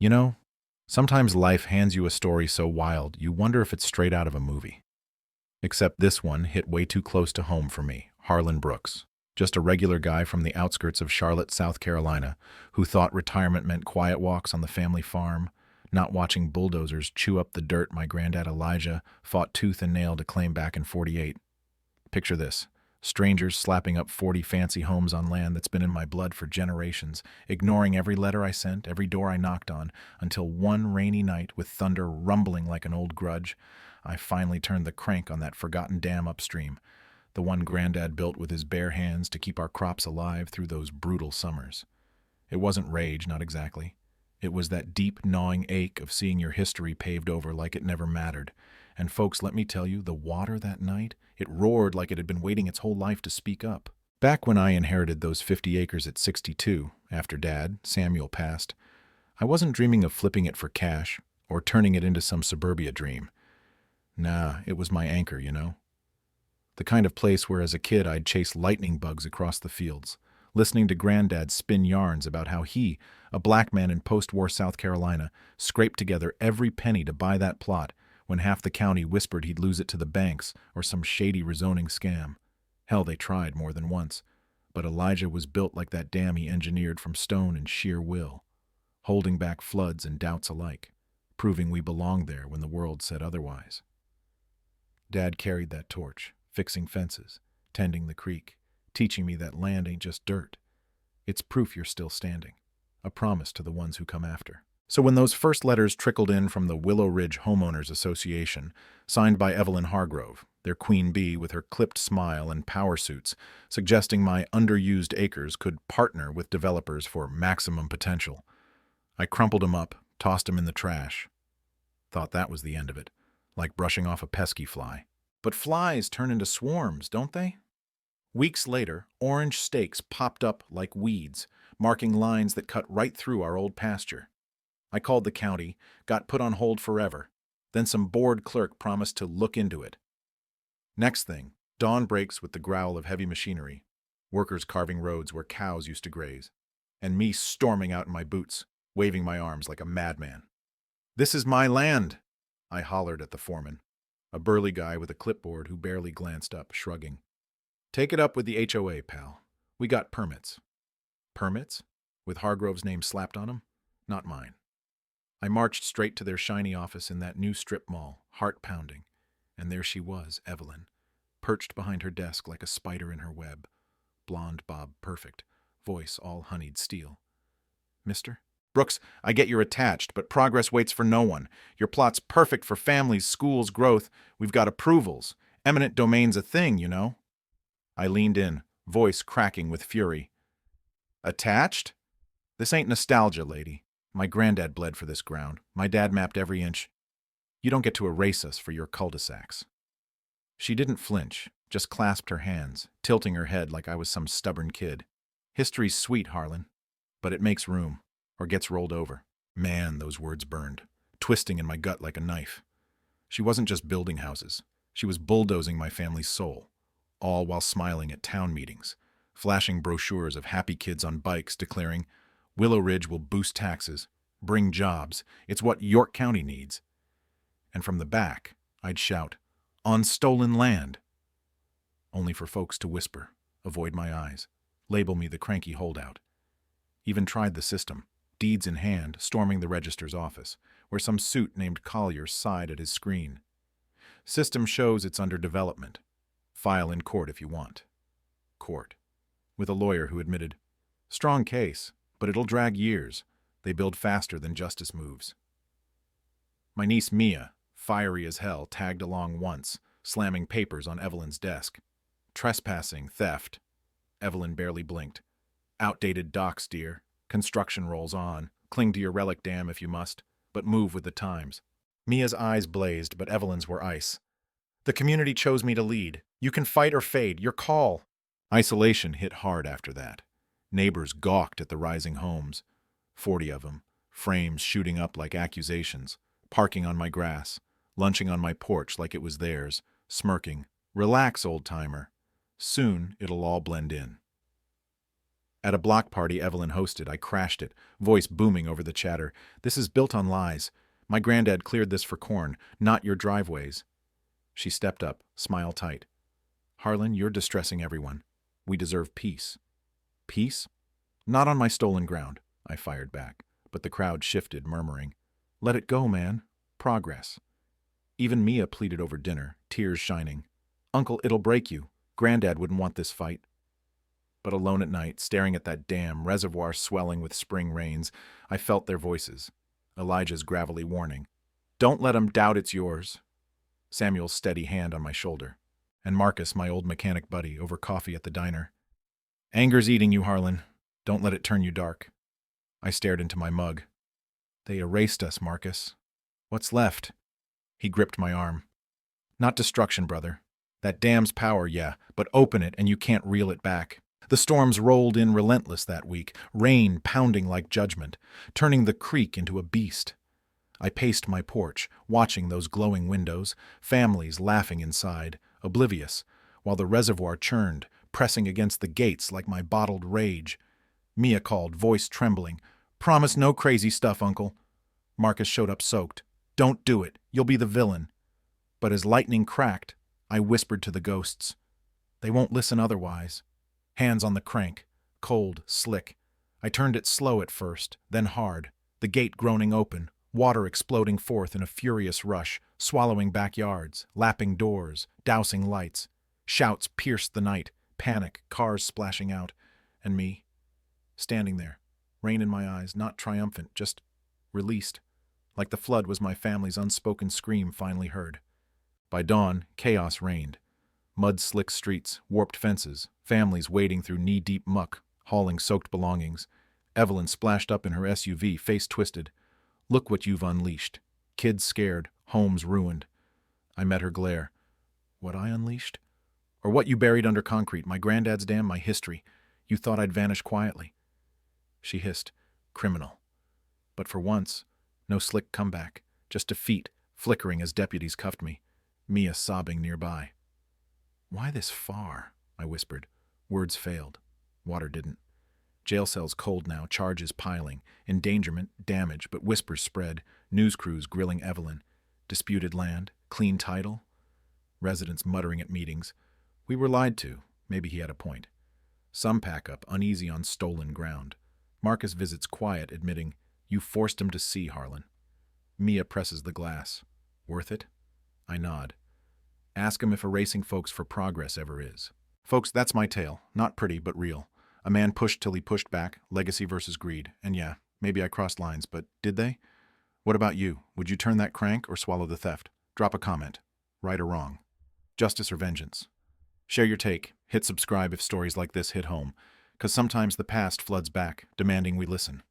You know, sometimes life hands you a story so wild you wonder if it's straight out of a movie. Except this one hit way too close to home for me, Harlan Brooks. Just a regular guy from the outskirts of Charlotte, South Carolina, who thought retirement meant quiet walks on the family farm, not watching bulldozers chew up the dirt my granddad Elijah fought tooth and nail to claim back in '48. Picture this. Strangers slapping up 40 fancy homes on land that's been in my blood for generations, ignoring every letter I sent, every door I knocked on, until one rainy night, with thunder rumbling like an old grudge, I finally turned the crank on that forgotten dam upstream, the one Granddad built with his bare hands to keep our crops alive through those brutal summers. It wasn't rage, not exactly. It was that deep, gnawing ache of seeing your history paved over like it never mattered. And folks, let me tell you, the water that night, it roared like it had been waiting its whole life to speak up. Back when I inherited those 50 acres at 62, after Dad, Samuel, passed, I wasn't dreaming of flipping it for cash or turning it into some suburbia dream. Nah, it was my anchor, you know? The kind of place where as a kid I'd chase lightning bugs across the fields, listening to Granddad spin yarns about how he, a black man in post-war South Carolina, scraped together every penny to buy that plot when half the county whispered he'd lose it to the banks or some shady rezoning scam. Hell, they tried more than once, but Elijah was built like that dam he engineered from stone and sheer will, holding back floods and doubts alike, proving we belonged there when the world said otherwise. Dad carried that torch, fixing fences, tending the creek, teaching me that land ain't just dirt. It's proof you're still standing, a promise to the ones who come after. So when those first letters trickled in from the Willow Ridge Homeowners Association, signed by Evelyn Hargrove, their queen bee with her clipped smile and power suits, suggesting my underused acres could partner with developers for maximum potential, I crumpled 'em up, tossed 'em in the trash. Thought that was the end of it, like brushing off a pesky fly. But flies turn into swarms, don't they? Weeks later, orange stakes popped up like weeds, marking lines that cut right through our old pasture. I called the county, got put on hold forever. Then some bored clerk promised to look into it. Next thing, dawn breaks with the growl of heavy machinery, workers carving roads where cows used to graze, and me storming out in my boots, waving my arms like a madman. "This is my land," I hollered at the foreman, a burly guy with a clipboard who barely glanced up, shrugging. "Take it up with the HOA, pal. We got permits." Permits? With Hargrove's name slapped on them? Not mine. I marched straight to their shiny office in that new strip mall, heart pounding, and there she was, Evelyn, perched behind her desk like a spider in her web, blonde bob perfect, voice all honeyed steel. "Mister?" "Brooks, I get you're attached, but progress waits for no one. Your plot's perfect for families, schools, growth. We've got approvals. Eminent domain's a thing, you know." I leaned in, voice cracking with fury. "Attached? This ain't nostalgia, lady. My granddad bled for this ground. My dad mapped every inch. You don't get to erase us for your cul-de-sacs." She didn't flinch, just clasped her hands, tilting her head like I was some stubborn kid. "History's sweet, Harlan, but it makes room, or gets rolled over." Man, those words burned, twisting in my gut like a knife. She wasn't just building houses. She was bulldozing my family's soul, all while smiling at town meetings, flashing brochures of happy kids on bikes declaring, "Willow Ridge will boost taxes, bring jobs. It's what York County needs." And from the back, I'd shout, "On stolen land!" Only for folks to whisper, avoid my eyes, label me the cranky holdout. Even tried the system, deeds in hand, storming the register's office, where some suit named Collier sighed at his screen. "System shows it's under development. File in court if you want." Court. With a lawyer who admitted, "Strong case, but it'll drag years. They build faster than justice moves." My niece Mia, fiery as hell, tagged along once, slamming papers on Evelyn's desk. "Trespassing, theft." Evelyn barely blinked. "Outdated docks, dear. Construction rolls on. Cling to your relic dam if you must, but move with the times." Mia's eyes blazed, but Evelyn's were ice. "The community chose me to lead. You can fight or fade. Your call." Isolation hit hard after that. Neighbors gawked at the rising homes, 40 of them, frames shooting up like accusations, parking on my grass, lunching on my porch like it was theirs, smirking, "Relax, old-timer. Soon it'll all blend in." At a block party Evelyn hosted, I crashed it, voice booming over the chatter. This is built on lies. My granddad cleared this for corn, not your driveways. She stepped up, smile tight. Harlan, you're distressing everyone. We deserve peace. Peace? Not on my stolen ground, I fired back, but the crowd shifted, murmuring. Let it go, man. Progress. Even Mia pleaded over dinner, tears shining. Uncle, it'll break you. Granddad wouldn't want this fight. But alone at night, staring at that dam, reservoir swelling with spring rains, I felt their voices. Elijah's gravelly warning. Don't let 'em doubt it's yours. Samuel's steady hand on my shoulder. And Marcus, my old mechanic buddy, over coffee at the diner. Anger's eating you, Harlan. Don't let it turn you dark. I stared into my mug. They erased us, Marcus. What's left? He gripped my arm. Not destruction, brother. That dam's power, yeah, but open it and you can't reel it back. The storms rolled in relentless that week, rain pounding like judgment, turning the creek into a beast. I paced my porch, watching those glowing windows, families laughing inside, oblivious, while the reservoir churned, pressing against the gates like my bottled rage. Mia called, voice trembling. Promise no crazy stuff, Uncle. Marcus showed up soaked. Don't do it. You'll be the villain. But as lightning cracked, I whispered to the ghosts. They won't listen otherwise. Hands on the crank, cold, slick. I turned it slow at first, then hard, the gate groaning open, water exploding forth in a furious rush, swallowing backyards, lapping doors, dousing lights. Shouts pierced the night, panic, cars splashing out, and me, standing there, rain in my eyes, not triumphant, just released, like the flood was my family's unspoken scream finally heard. By dawn, chaos reigned. Mud-slick streets, warped fences, families wading through knee-deep muck, hauling soaked belongings. Evelyn splashed up in her SUV, face twisted. Look what you've unleashed. Kids scared, homes ruined. I met her glare. What I unleashed? Or what you buried under concrete, my granddad's dam, my history. You thought I'd vanish quietly. She hissed, criminal. But for once, no slick comeback, just defeat, flickering as deputies cuffed me. Mia sobbing nearby. Why this far? I whispered. Words failed. Water didn't. Jail cells cold now, charges piling. Endangerment, damage, but whispers spread. News crews grilling Evelyn. Disputed land, clean title. Residents muttering at meetings. We were lied to. Maybe he had a point. Some pack up, uneasy on stolen ground. Marcus visits quiet, admitting, You forced him to see, Harlan. Mia presses the glass. Worth it? I nod. Ask him if erasing folks for progress ever is. Folks, that's my tale. Not pretty, but real. A man pushed till he pushed back, legacy versus greed. And yeah, maybe I crossed lines, but did they? What about you? Would you turn that crank or swallow the theft? Drop a comment. Right or wrong. Justice or vengeance. Share your take. Hit subscribe if stories like this hit home. 'Cause sometimes the past floods back, demanding we listen.